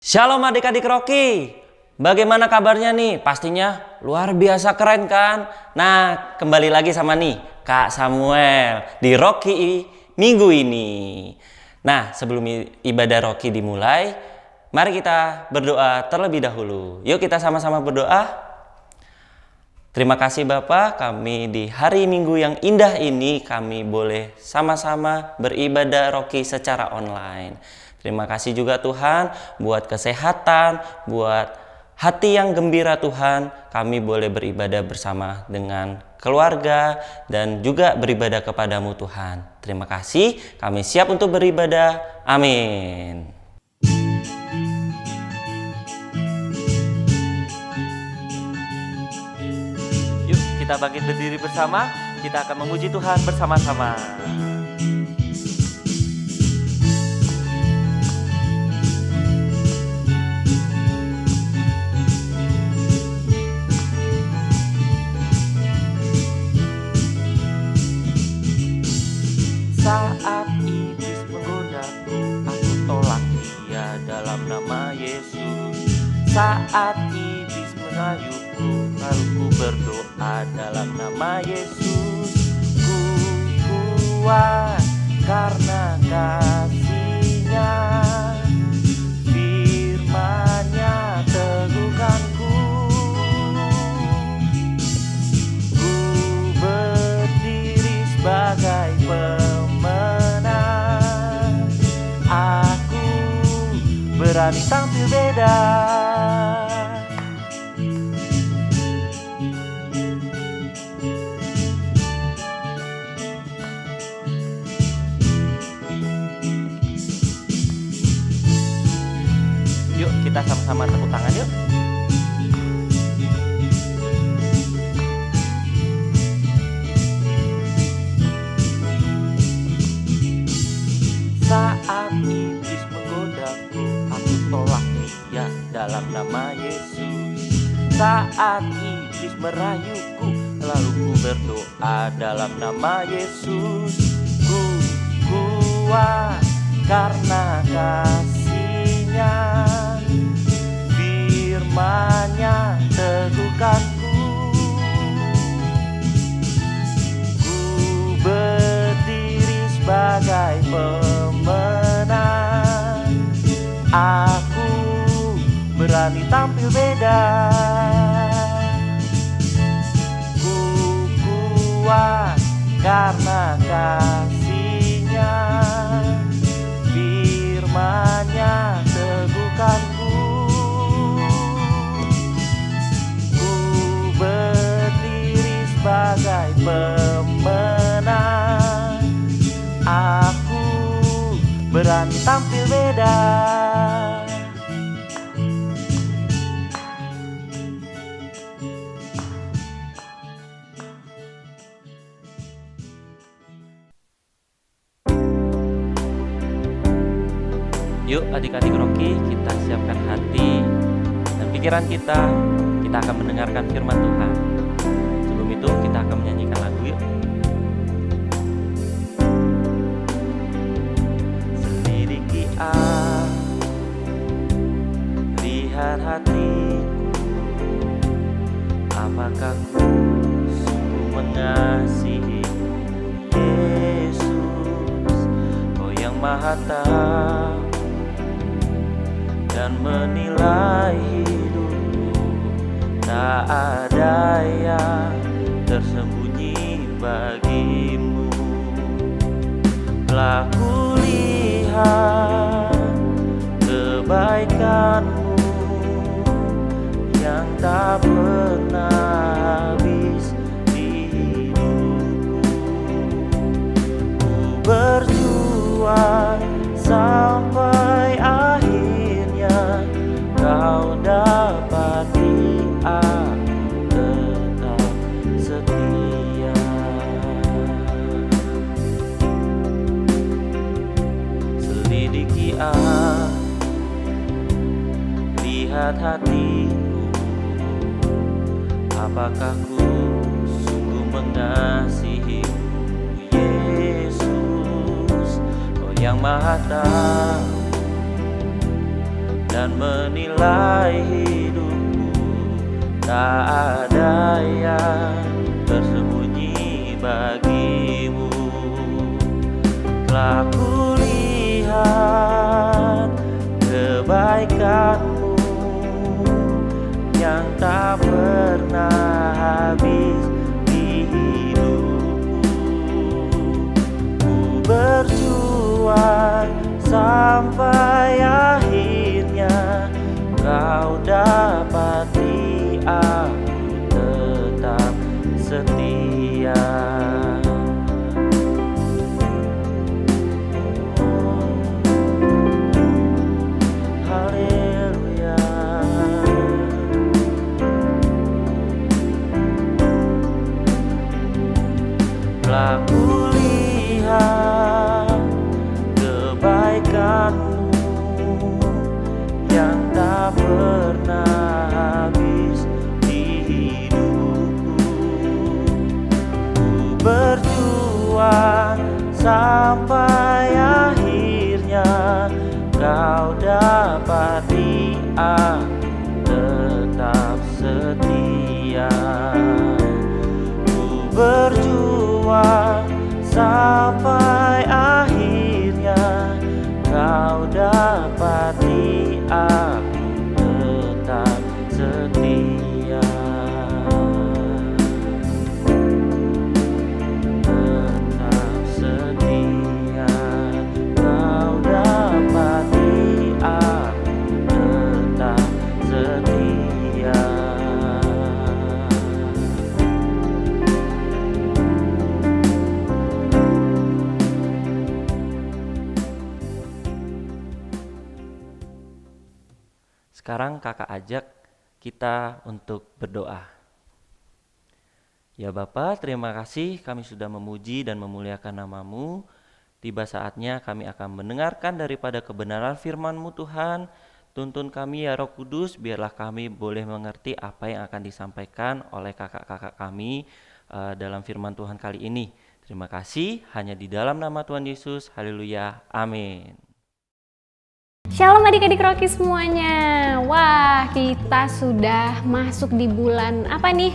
Shalom adik-adik Rocky, bagaimana kabarnya nih? Pastinya luar biasa keren kan? Nah, kembali lagi sama nih Kak Samuel di Rocky minggu ini. Nah, sebelum ibadah Rocky dimulai, mari kita berdoa terlebih dahulu. Yuk kita sama-sama berdoa. Terima kasih Bapak, kami di hari Minggu yang indah ini kami boleh sama-sama beribadah Rocky secara online. Terima kasih juga Tuhan buat kesehatan, buat hati yang gembira Tuhan. Kami boleh beribadah bersama dengan keluarga dan juga beribadah kepadamu Tuhan. Terima kasih, kami siap untuk beribadah. Amin. Yuk kita bangkit berdiri bersama, kita akan memuji Tuhan bersama-sama. Saat iblis menggodaku, aku tolak dia dalam nama Yesus. Saat iblis merayuku, lalu ku berdoa dalam nama Yesus. Ku kuat karena kasih-Nya, firman-Nya teguhkanku. Ku berdiri sebagai pemenang, aku berani tampil beda. Yuk kita sama-sama tepuk tangan yuk. Saat iblis menggodaku, aku tolak dia dalam nama Yesus. Saat iblis merayuku, lalu ku berdoa dalam nama Yesus. Ku kuat karena kasih-Nya, firman-Nya teguhkanku. Ku berdiri sebagai pemenang, aku berani tampil beda. Ku kuat karena kasih-Nya, firman-Nya teguhkanku. Ku berdiri sebagai pemenang, aku berani tampil beda. Yuk adik-adik Rocky, kita siapkan hati dan pikiran kita. Kita akan mendengarkan firman Tuhan. Sebelum itu kita akan menyanyikan lagu yuk. Selidiki aku, lihat hatiku, apakah ku sungguh mengasihi Yesus, Kau yang Maha Tahu dan menilai hidupku. Tak ada yang tersembunyi bagimu. Telah kulihat kebaikan-Mu yang tak pernah habis di hidupku. Ku berjuang sampai akhirnya, Kau dapati aku tetap setia. Selidiki aku, lihat hatiku, apakah ku sungguh mengasihi-Mu Yesus, Kau yang Maha Tahu dan menilai hidupku. Tak ada yang tersembunyi bagimu. Telah kulihat kebaikanmu yang tak pernah habis di hidupku. Ku berjuang sampai akhirnya kau dapati aku tetap setia. Haleluya. Telah kulihat kebaikanmu yang tak pernah habis di hidupku. Ku berjuang sampai akhirnya kau dapati aku tetap setia. Ku berjuang sampai akhirnya kau dapati aku tetap setia. Tetap setia. Kau dapati aku tetap setia. Sekarang kakak ajak kita untuk berdoa. Ya Bapa, terima kasih kami sudah memuji dan memuliakan nama-Mu. Tiba saatnya kami akan mendengarkan daripada kebenaran firman-Mu Tuhan. Tuntun kami ya Roh Kudus, biarlah kami boleh mengerti apa yang akan disampaikan oleh kakak-kakak kami dalam firman Tuhan kali ini. Terima kasih, hanya di dalam nama Tuhan Yesus. Haleluya, amin. Shalom adik-adik Rocky semuanya. Wah, kita sudah masuk di bulan apa nih?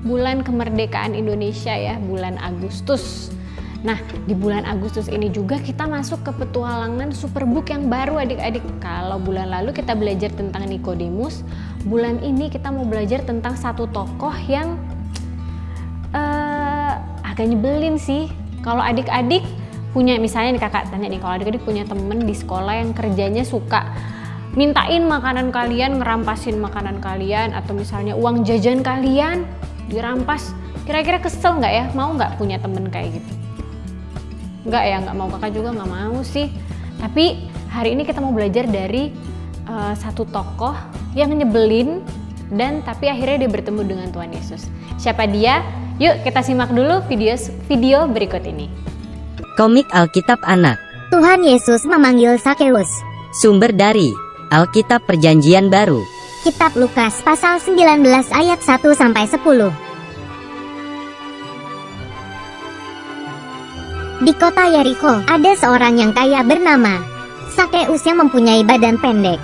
Bulan kemerdekaan Indonesia ya, bulan Agustus. Nah, di bulan Agustus ini juga kita masuk ke petualangan Superbook yang baru adik-adik. Kalau bulan lalu kita belajar tentang Nikodemus, bulan ini kita mau belajar tentang satu tokoh yang agak nyebelin sih. Kalau adik-adik punya, misalnya nih kakak tanya nih, kalau adik-adik punya temen di sekolah yang kerjanya suka mintain makanan kalian, ngerampasin makanan kalian, atau misalnya uang jajan kalian dirampas, kira-kira kesel nggak ya? Mau nggak punya temen kayak gitu? Nggak ya, nggak mau, kakak juga nggak mau sih. Tapi hari ini kita mau belajar dari satu tokoh yang nyebelin dan tapi akhirnya dia bertemu dengan Tuhan Yesus. Siapa dia? Yuk kita simak dulu video berikut ini. Komik Alkitab Anak. Tuhan Yesus memanggil Sakeus. Sumber dari Alkitab Perjanjian Baru. Kitab Lukas pasal 19 ayat 1-10. Di kota Yeriko ada seorang yang kaya bernama Sakeus yang mempunyai badan pendek.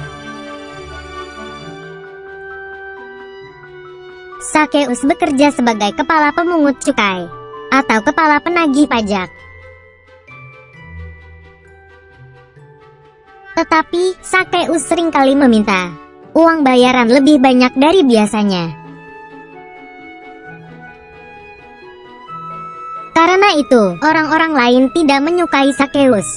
Sakeus bekerja sebagai kepala pemungut cukai atau kepala penagih pajak. Tetapi Sakeus seringkali meminta uang bayaran lebih banyak dari biasanya. Karena itu, orang-orang lain tidak menyukai Sakeus.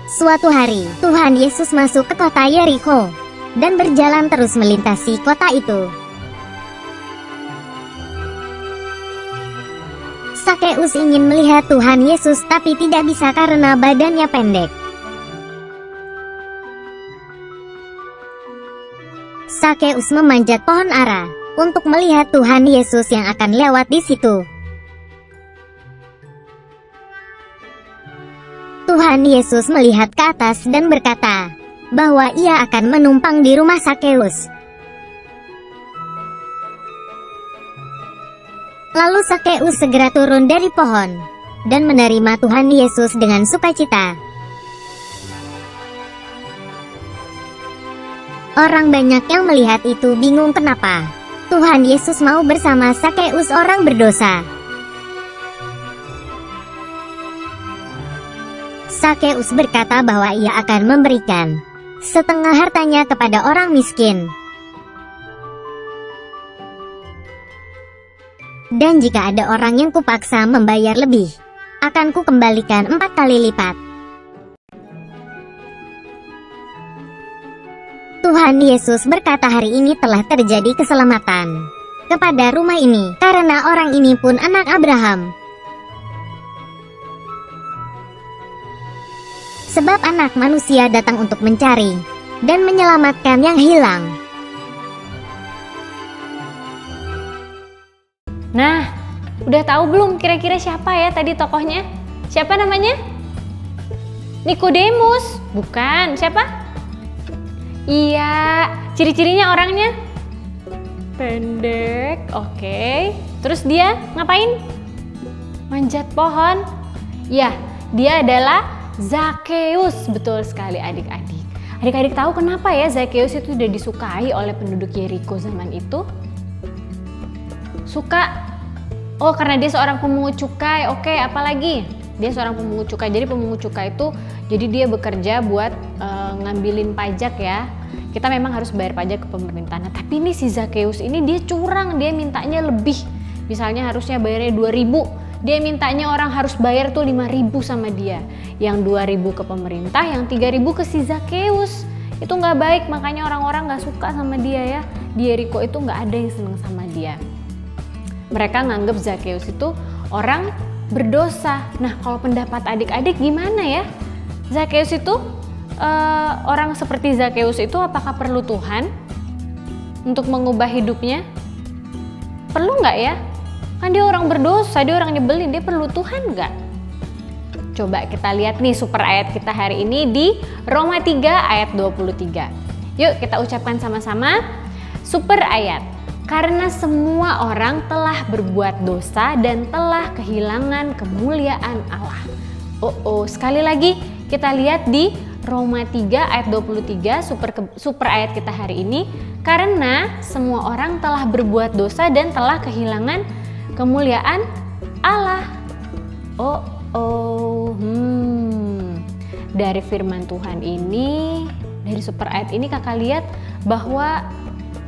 Suatu hari, Tuhan Yesus masuk ke kota Yeriko dan berjalan terus melintasi kota itu. Sakeus ingin melihat Tuhan Yesus tapi tidak bisa karena badannya pendek. Sakeus memanjat pohon ara untuk melihat Tuhan Yesus yang akan lewat di situ. Tuhan Yesus melihat ke atas dan berkata bahwa ia akan menumpang di rumah Sakeus. Lalu Sakeus segera turun dari pohon dan menerima Tuhan Yesus dengan sukacita. Orang banyak yang melihat itu bingung kenapa Tuhan Yesus mau bersama Zakeus orang berdosa. Zakeus berkata bahwa ia akan memberikan setengah hartanya kepada orang miskin. Dan jika ada orang yang kupaksa membayar lebih, akan kukembalikan 4 kali lipat. Tuhan Yesus berkata hari ini telah terjadi keselamatan kepada rumah ini, karena orang ini pun anak Abraham. Sebab anak manusia datang untuk mencari dan menyelamatkan yang hilang. Nah, udah tahu belum kira-kira siapa ya tadi tokohnya? Siapa namanya? Nikodemus. Bukan, siapa? Iya, ciri-cirinya orangnya pendek, oke. Terus dia ngapain? Manjat pohon. Ya, dia adalah Zakeus. Betul sekali adik-adik. Adik-adik tahu kenapa ya Zakeus itu sudah disukai oleh penduduk Yeriko zaman itu? Suka? Oh, karena dia seorang pemungut cukai. Oke, apalagi? Dia seorang pemungut cukai. Jadi pemungut cukai itu jadi dia bekerja buat ngambilin pajak ya. Kita memang harus bayar pajak ke pemerintah. Nah, tapi ini si Zakeus ini dia curang, dia mintanya lebih. Misalnya harusnya bayarnya 2.000, dia mintanya orang harus bayar tuh 5.000 sama dia. Yang 2.000 ke pemerintah, yang 3.000 ke si Zakeus. Itu nggak baik, makanya orang-orang nggak suka sama dia ya. Di Yeriko itu nggak ada yang seneng sama dia. Mereka nganggep Zakeus itu orang berdosa. Nah, kalau pendapat adik-adik gimana ya? Zakeus itu orang seperti Zakeus itu apakah perlu Tuhan untuk mengubah hidupnya? Perlu nggak ya? Kan dia orang berdosa, dia orang nyebelin, dia perlu Tuhan nggak? Coba kita lihat nih super ayat kita hari ini di Roma 3 ayat 23. Yuk kita ucapkan sama-sama super ayat. Karena semua orang telah berbuat dosa dan telah kehilangan kemuliaan Allah. Sekali lagi kita lihat di Roma 3 ayat 23 super ayat kita hari ini. Karena semua orang telah berbuat dosa dan telah kehilangan kemuliaan Allah. Dari firman Tuhan ini, dari super ayat ini kakak lihat bahwa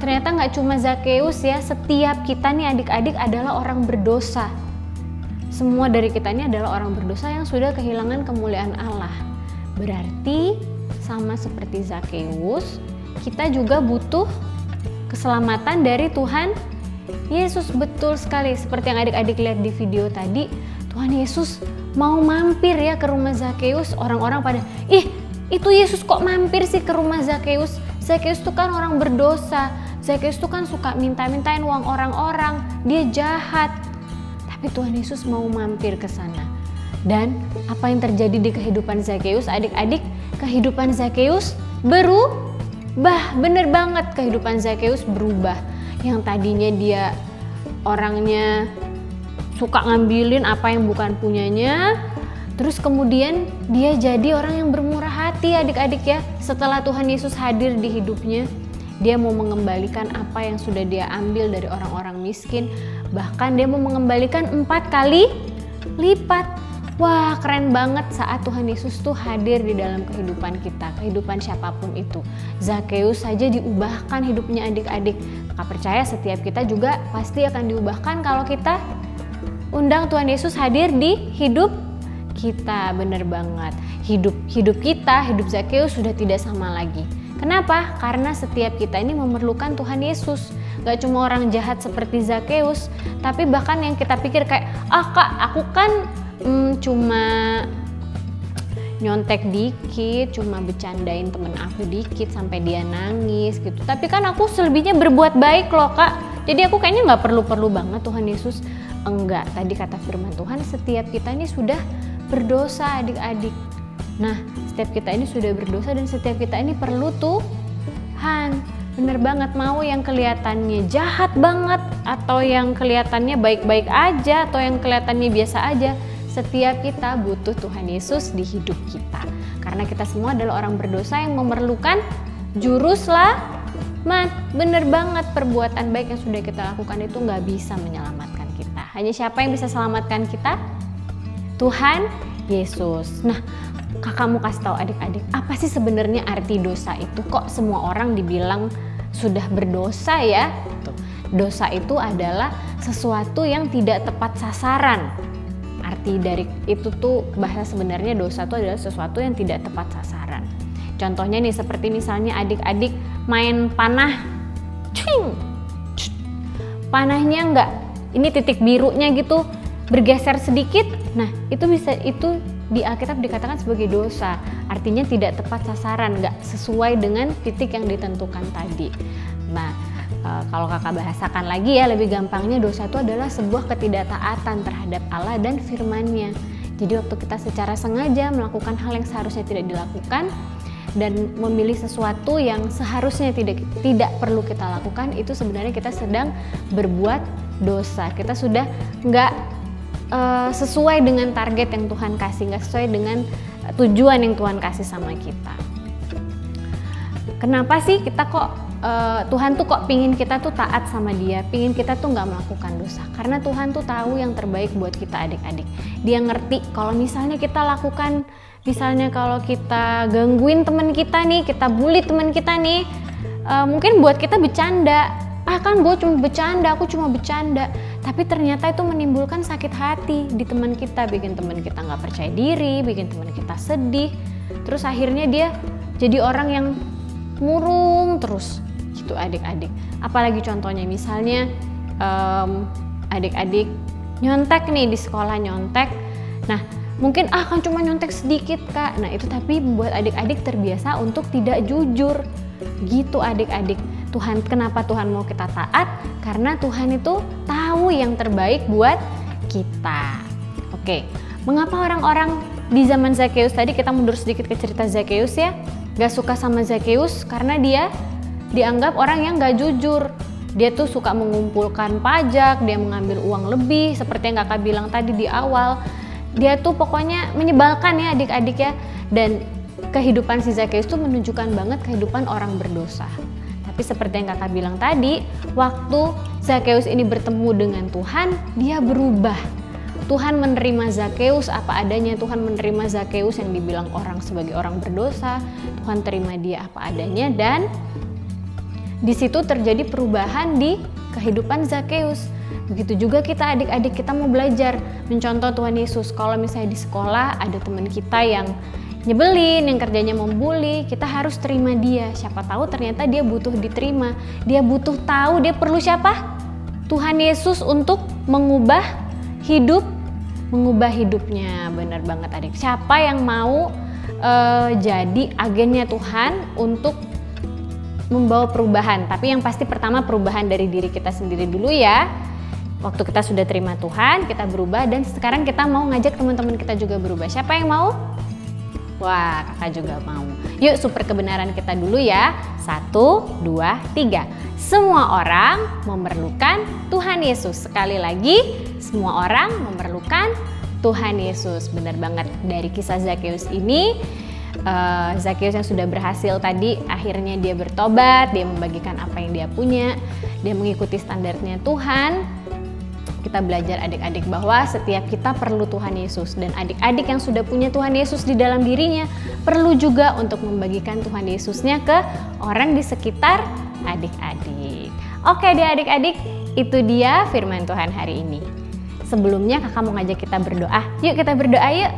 ternyata nggak cuma Zakeus ya, setiap kita nih adik-adik adalah orang berdosa. Semua dari kita ini adalah orang berdosa yang sudah kehilangan kemuliaan Allah. Berarti sama seperti Zakeus, kita juga butuh keselamatan dari Tuhan Yesus. Betul sekali, seperti yang adik-adik lihat di video tadi, Tuhan Yesus mau mampir ya ke rumah Zakeus. Orang-orang pada, itu Yesus kok mampir sih ke rumah Zakeus? Zakeus itu kan orang berdosa, Zakeus itu kan suka minta-mintain uang orang-orang, dia jahat. Tapi Tuhan Yesus mau mampir ke sana. Dan apa yang terjadi di kehidupan Zakeus, adik-adik? Kehidupan Zakeus berubah, bener banget kehidupan Zakeus berubah. Yang tadinya dia orangnya suka ngambilin apa yang bukan punyanya, terus kemudian dia jadi orang yang bermurah hati adik-adik ya. Setelah Tuhan Yesus hadir di hidupnya, dia mau mengembalikan apa yang sudah dia ambil dari orang-orang miskin. Bahkan dia mau mengembalikan 4 kali lipat. Wah, keren banget saat Tuhan Yesus tuh hadir di dalam kehidupan kita, kehidupan siapapun itu. Zakeus saja diubahkan hidupnya adik-adik. Kakak percaya setiap kita juga pasti akan diubahkan kalau kita undang Tuhan Yesus hadir di hidup kita. Bener banget. Hidup kita, hidup Zakeus sudah tidak sama lagi. Kenapa? Karena setiap kita ini memerlukan Tuhan Yesus. Gak cuma orang jahat seperti Zakeus, tapi bahkan yang kita pikir kayak, kak, aku kan cuma nyontek dikit, cuma bercandain temen aku dikit sampai dia nangis gitu. Tapi kan aku selebihnya berbuat baik loh kak. Jadi aku kayaknya gak perlu banget Tuhan Yesus. Enggak, tadi kata firman Tuhan setiap kita ini sudah berdosa adik-adik. Nah, setiap kita ini sudah berdosa dan setiap kita ini perlu Tuhan. Bener banget, mau yang kelihatannya jahat banget atau yang kelihatannya baik-baik aja atau yang kelihatannya biasa aja, setiap kita butuh Tuhan Yesus di hidup kita. Karena kita semua adalah orang berdosa yang memerlukan juru selamat. Bener banget, perbuatan baik yang sudah kita lakukan itu nggak bisa menyelamatkan kita. Hanya siapa yang bisa selamatkan kita? Tuhan Yesus. Nah, kakak mau kasih tahu adik-adik, apa sih sebenarnya arti dosa itu? Kok semua orang dibilang sudah berdosa ya? Dosa itu adalah sesuatu yang tidak tepat sasaran. Arti dari itu tuh, bahasa sebenarnya dosa itu adalah sesuatu yang tidak tepat sasaran. Contohnya nih, seperti misalnya adik-adik main panah, cing, panahnya enggak, ini titik birunya gitu bergeser sedikit, nah itu di Alkitab dikatakan sebagai dosa, artinya tidak tepat sasaran, enggak sesuai dengan titik yang ditentukan tadi. Nah, kalau kakak bahasakan lagi ya, lebih gampangnya dosa itu adalah sebuah ketidaktaatan terhadap Allah dan firman-Nya. Jadi waktu kita secara sengaja melakukan hal yang seharusnya tidak dilakukan dan memilih sesuatu yang seharusnya tidak perlu kita lakukan, itu sebenarnya kita sedang berbuat dosa. Kita sudah nggak sesuai dengan target yang Tuhan kasih, nggak sesuai dengan tujuan yang Tuhan kasih sama kita. Kenapa sih kita Tuhan tuh kok pingin kita tuh taat sama Dia, pingin kita tuh nggak melakukan dosa? Karena Tuhan tuh tahu yang terbaik buat kita adik-adik. Dia ngerti kalau misalnya kita lakukan, misalnya kalau kita gangguin teman kita nih, kita bully teman kita nih, mungkin buat kita bercanda, kan gue cuma bercanda, aku cuma bercanda, tapi ternyata itu menimbulkan sakit hati di teman kita, bikin teman kita nggak percaya diri, bikin teman kita sedih, terus akhirnya dia jadi orang yang murung terus gitu adik-adik. Apalagi contohnya misalnya adik-adik nyontek nih di sekolah, nyontek, nah mungkin kan cuma nyontek sedikit kak, nah itu tapi membuat adik-adik terbiasa untuk tidak jujur gitu adik-adik. Kenapa Tuhan mau kita taat? Karena Tuhan itu tahu yang terbaik buat kita. Oke, mengapa orang-orang di zaman Zakheus tadi, kita mundur sedikit ke cerita Zakheus ya, gak suka sama Zakheus karena dia dianggap orang yang gak jujur. Dia tuh suka mengumpulkan pajak, dia mengambil uang lebih, seperti yang kakak bilang tadi di awal. Dia tuh pokoknya menyebalkan ya adik-adik ya. Dan kehidupan si Zakheus tuh menunjukkan banget kehidupan orang berdosa. Tapi seperti yang kakak bilang tadi, waktu Zakheus ini bertemu dengan Tuhan, dia berubah. Tuhan menerima Zakheus apa adanya, Tuhan menerima Zakheus yang dibilang orang sebagai orang berdosa, Tuhan terima dia apa adanya, dan di situ terjadi perubahan di kehidupan Zakheus. Begitu juga kita adik-adik, kita mau belajar mencontoh Tuhan Yesus. Kalau misalnya di sekolah ada teman kita yang nyebelin, yang kerjanya membuli, kita harus terima dia. Siapa tahu ternyata dia butuh diterima, dia butuh tahu dia perlu siapa? Tuhan Yesus untuk mengubah hidupnya. Benar banget adik. Siapa yang mau jadi agennya Tuhan untuk membawa perubahan? Tapi yang pasti pertama perubahan dari diri kita sendiri dulu ya. Waktu kita sudah terima Tuhan, kita berubah, dan sekarang kita mau ngajak teman-teman kita juga berubah. Siapa yang mau? Wah, kakak juga mau. Yuk super kebenaran kita dulu ya. 1, 2, 3. Semua orang memerlukan Tuhan Yesus. Sekali lagi, semua orang memerlukan Tuhan Yesus. Benar banget. Dari kisah Zakheus ini, Zakheus yang sudah berhasil tadi, akhirnya dia bertobat, dia membagikan apa yang dia punya, dia mengikuti standarnya Tuhan. Kita belajar adik-adik bahwa setiap kita perlu Tuhan Yesus, dan adik-adik yang sudah punya Tuhan Yesus di dalam dirinya perlu juga untuk membagikan Tuhan Yesusnya ke orang di sekitar adik-adik. Oke deh adik-adik, itu dia firman Tuhan hari ini. Sebelumnya kakak mau ngajak kita berdoa. Yuk kita berdoa yuk.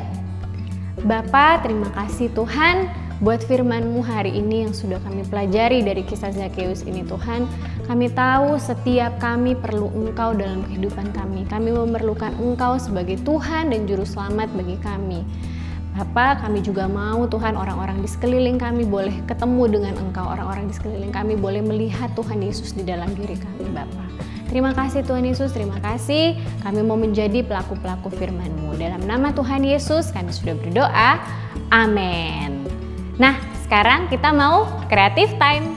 Bapa, terima kasih Tuhan buat firman-Mu hari ini yang sudah kami pelajari dari kisah Zakheus ini Tuhan. Kami tahu setiap kami perlu Engkau dalam kehidupan kami. Kami memerlukan Engkau sebagai Tuhan dan Juru Selamat bagi kami. Bapa, kami juga mau Tuhan orang-orang di sekeliling kami boleh ketemu dengan Engkau. Orang-orang di sekeliling kami boleh melihat Tuhan Yesus di dalam diri kami Bapa. Terima kasih Tuhan Yesus, terima kasih. Kami mau menjadi pelaku-pelaku firman-Mu. Dalam nama Tuhan Yesus kami sudah berdoa. Amin. Nah, sekarang kita mau creative time.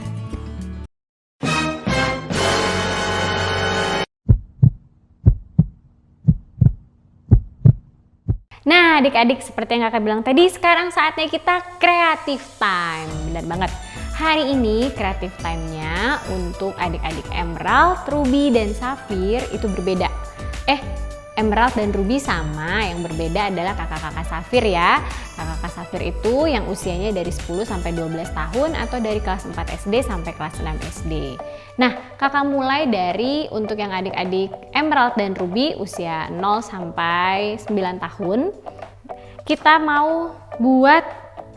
Nah, adik-adik seperti yang kakak bilang tadi, sekarang saatnya kita creative time. Benar banget. hari ini kreatif time-nya untuk adik-adik Emerald, Ruby, dan Safir itu berbeda. Emerald dan Ruby sama, yang berbeda adalah kakak-kakak Safir ya. Kakak-kakak Safir itu yang usianya dari 10 sampai 12 tahun atau dari kelas 4 SD sampai kelas 6 SD. Nah, kakak mulai dari untuk yang adik-adik Emerald dan Ruby usia 0 sampai 9 tahun. Kita mau buat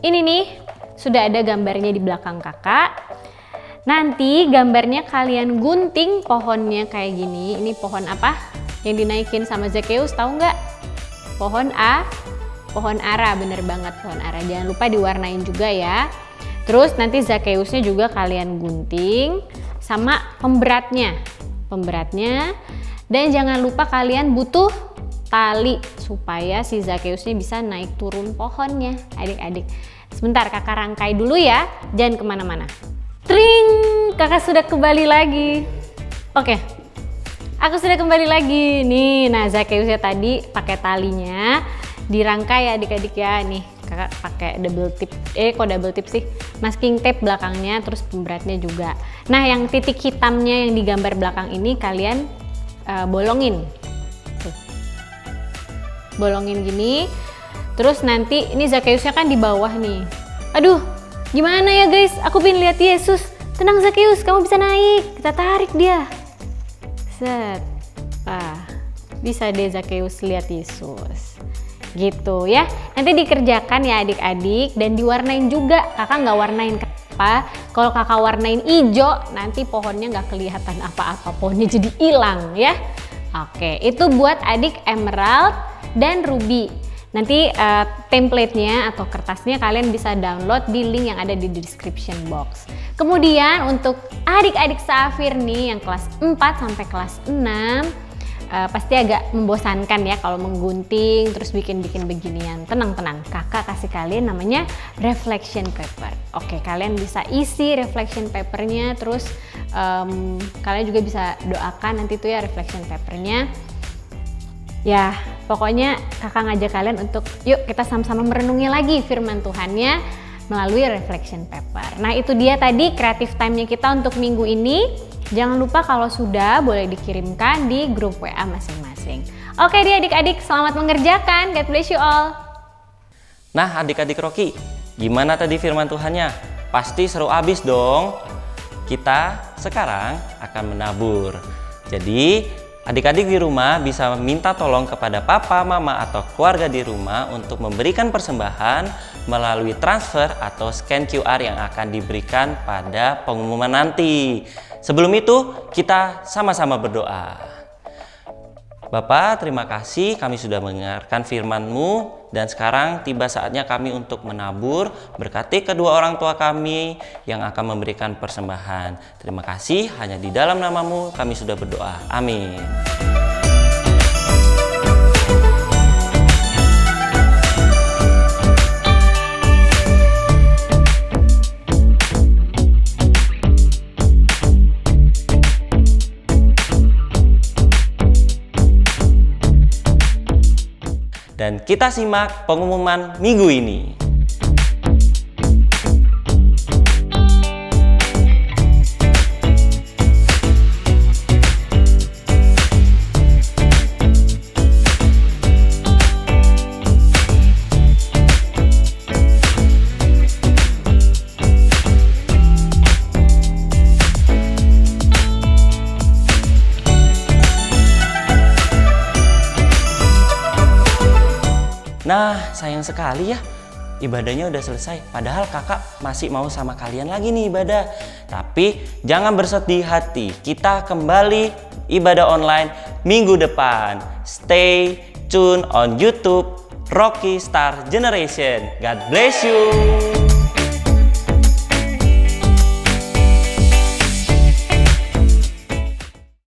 ini nih, sudah ada gambarnya di belakang kakak. Nanti gambarnya kalian gunting pohonnya kayak gini. Ini pohon apa? Yang dinaikin sama Zakheus, tahu nggak? Pohon ara, bener banget pohon ara. Jangan lupa diwarnain juga ya. Terus nanti Zakheusnya juga kalian gunting sama pemberatnya. Dan jangan lupa kalian butuh tali supaya si Zakheusnya bisa naik turun pohonnya, adik-adik. Sebentar, kakak rangkai dulu ya, jangan kemana-mana. Tring, kakak sudah kembali lagi. Oke. Aku sudah kembali lagi nih. Nah, Zakheusnya tadi pakai talinya dirangkai ya adik-adik ya. Nih, kakak pakai double tip. Kok double tip sih? Masking tape belakangnya, terus pemberatnya juga. Nah, yang titik hitamnya yang di gambar belakang ini kalian bolongin. Tuh. Bolongin gini. Terus nanti ini Zakheusnya kan di bawah nih. Aduh, gimana ya guys? Aku pengen lihat Yesus. Tenang Zakheus, kamu bisa naik. Kita tarik dia. Set. Bisa deh Zakheus lihat Yesus. Gitu ya. Nanti dikerjakan ya adik-adik dan diwarnain juga. Kakak nggak warnain apa? Kalau kakak warnain hijau, nanti pohonnya nggak kelihatan apa-apa. Pohonnya jadi hilang ya. Oke, itu buat adik Emerald dan Ruby. Nanti template-nya atau kertasnya kalian bisa download di link yang ada di description box. Kemudian untuk adik-adik Safir nih yang kelas 4 sampai kelas 6 pasti agak membosankan ya kalau menggunting terus bikin-bikin beginian. Tenang-tenang, kakak kasih kalian namanya reflection paper. Oke, kalian bisa isi reflection papernya, terus kalian juga bisa doakan nanti tuh ya reflection papernya. Ya, pokoknya kakak ngajak kalian untuk yuk kita sama-sama merenungi lagi firman Tuhannya melalui reflection paper. Nah, itu dia tadi creative time-nya kita untuk minggu ini. Jangan lupa kalau sudah boleh dikirimkan di grup WA masing-masing. Oke deh adik-adik, selamat mengerjakan. God bless you all. Nah, adik-adik Rocky, gimana tadi firman Tuhannya? Pasti seru abis dong. Kita sekarang akan menabur. Jadi, adik-adik di rumah bisa minta tolong kepada papa, mama, atau keluarga di rumah untuk memberikan persembahan melalui transfer atau scan QR yang akan diberikan pada pengumuman nanti. Sebelum itu, kita sama-sama berdoa. Bapa, terima kasih kami sudah mendengarkan firman-Mu dan sekarang tiba saatnya kami untuk menabur. Berkati kedua orang tua kami yang akan memberikan persembahan. Terima kasih, hanya di dalam nama-Mu kami sudah berdoa. Amin. Dan kita simak pengumuman minggu ini. Nah, sayang sekali ya, ibadahnya udah selesai. Padahal kakak masih mau sama kalian lagi nih ibadah. Tapi jangan bersedih hati, kita kembali ibadah online minggu depan. Stay tune on YouTube Rocky Star Generation. God bless you.